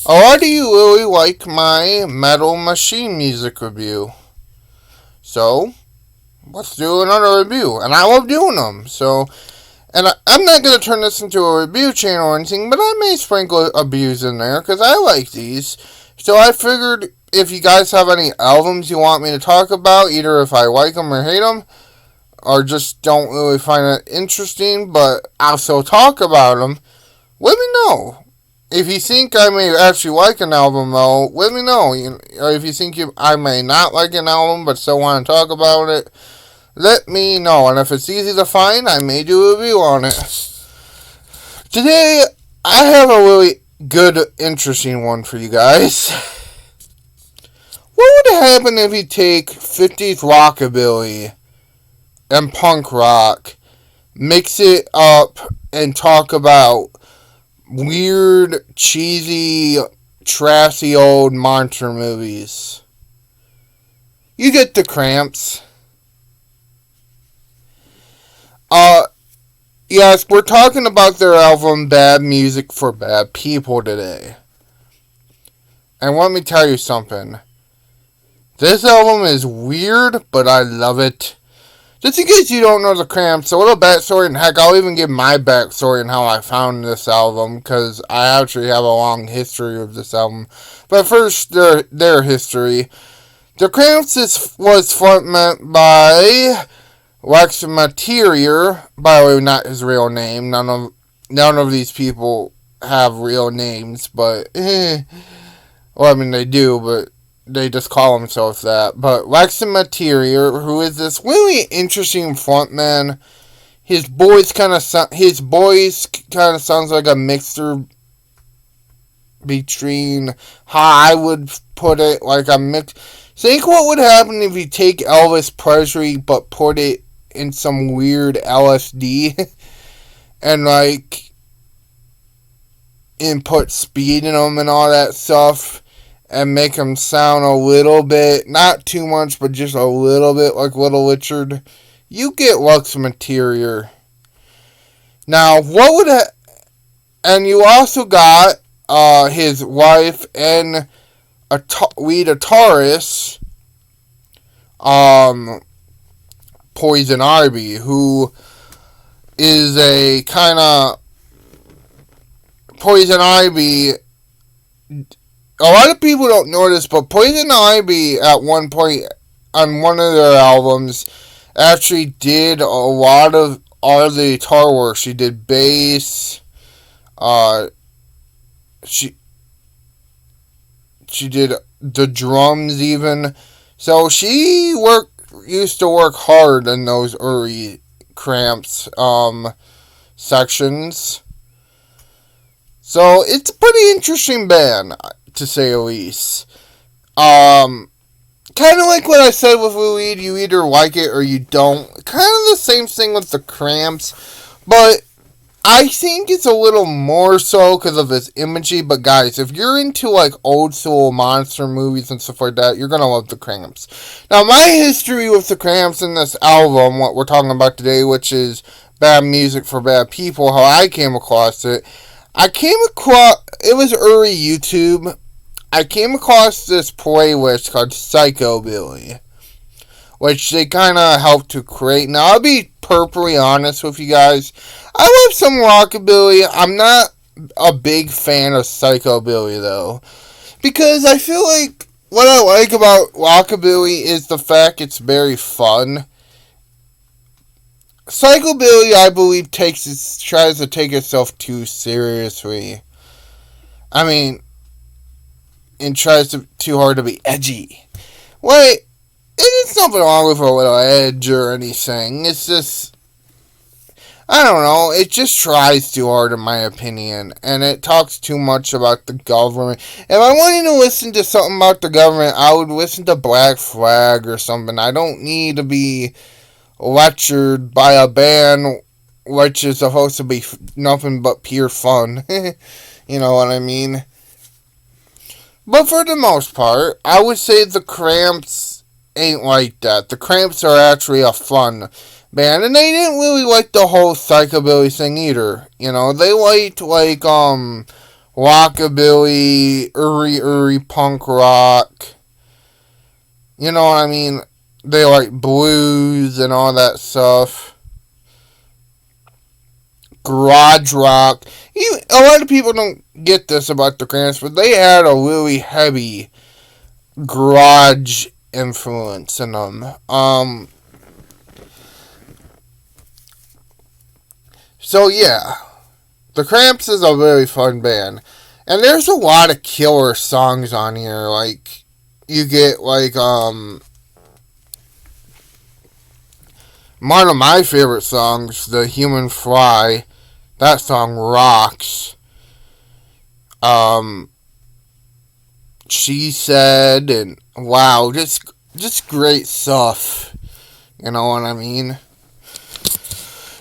Or do you really like my Metal Machine music review? So, let's do another review. And I love doing them. So, I'm not going to turn this into a review channel or anything, but I may sprinkle reviews in there because I like these. So I figured if you guys have any albums you want me to talk about, either if I like them or hate them, or just don't really find it interesting, but also talk about them, let me know. If you think I may actually like an album, though, let me know. Or if you think I may not like an album, but still want to talk about it, let me know. And if it's easy to find, I may do a review on it. Today, I have a really good, interesting one for you guys. What would happen if you take 50s rockabilly and punk rock, mix it up, and talk about weird, cheesy, trashy old monster movies? You get the cramps. Yes, we're talking about their album Bad Music for Bad People today. And let me tell you something. This album is weird, but I love it. Just in case you don't know the Cramps, a little backstory, and heck, I'll even give my backstory and how I found this album, because I actually have a long history of this album. But first, their history. The Cramps was frontman by Wax Material, by the way, not his real name. None of these people have real names, but well, I mean they do, but they just call themselves that. But Wax Material, who is this really interesting frontman, his voice kind of sounds like a mixture between how I would put it, like a mix. Think what would happen if you take Elvis Presley but put it in some weird LSD and put speed in them and all that stuff and make them sound a little bit, not too much, but just a little bit like Little Richard. You get Lux Material. Now, and you also got his wife and lead guitarist, Poison Ivy, who is a kind of Poison Ivy. A lot of people don't know this, but Poison Ivy at one point on one of their albums actually did a lot of all the guitar work. She did bass. She did the drums even. So she used to work hard in those early Cramps sections. So it's a pretty interesting band, to say the least. Kind of like what I said with Lou Reed, you either like it or you don't. Kind of the same thing with the Cramps, but I think it's a little more so because of its imagery. But guys, if you're into like old school monster movies and stuff like that, you're gonna love the Cramps. Now, my history with the Cramps in this album, what we're talking about today, which is Bad Music for Bad People, how I came across it. It was early YouTube. I came across this playlist called Psychobilly, which they kind of helped to create. Now, I'll be perfectly honest with you guys. I love some rockabilly. I'm not a big fan of psychobilly, though, because I feel like what I like about rockabilly is the fact it's very fun. Psychobilly, I believe, tries to take itself too seriously. I mean, and tries too hard to be edgy. Wait, there's nothing wrong with a little edge or anything. It's just, I don't know, it just tries too hard in my opinion, and it talks too much about the government. If I wanted to listen to something about the government, I would listen to Black Flag or something. I don't need to be lectured by a band which is supposed to be nothing but pure fun. You know what I mean? But for the most part, I would say the Cramps ain't like that. The Cramps are actually a fun band, and they didn't really like the whole psychobilly thing either. You know, they liked rockabilly, punk rock. You know what I mean? They like blues and all that stuff. Garage rock. A lot of people don't get this about the Cramps, but they had a really heavy garage influence in them. So yeah, the Cramps is a really fun band, and there's a lot of killer songs on here. Like you get like one of my favorite songs, "The Human Fly." That song rocks. She Said, and wow, just great stuff. You know what I mean?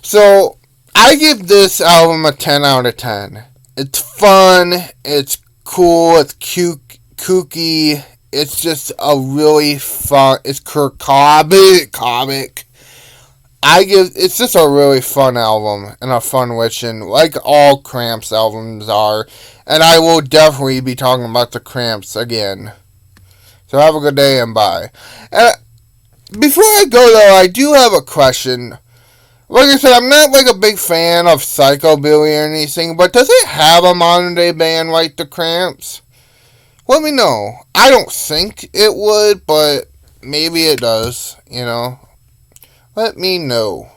So I give this album a 10 out of 10. It's fun, it's cool, it's cute, kooky. It's just a really fun. It's comic. It's just a really fun album and a fun listen, like all Cramps albums are. And I will definitely be talking about the Cramps again. So have a good day and bye. And before I go though, I do have a question. Like I said, I'm not like a big fan of Psychobilly or anything, but does it have a modern day band like the Cramps? Let me know. I don't think it would, but maybe it does, you know. Let me know.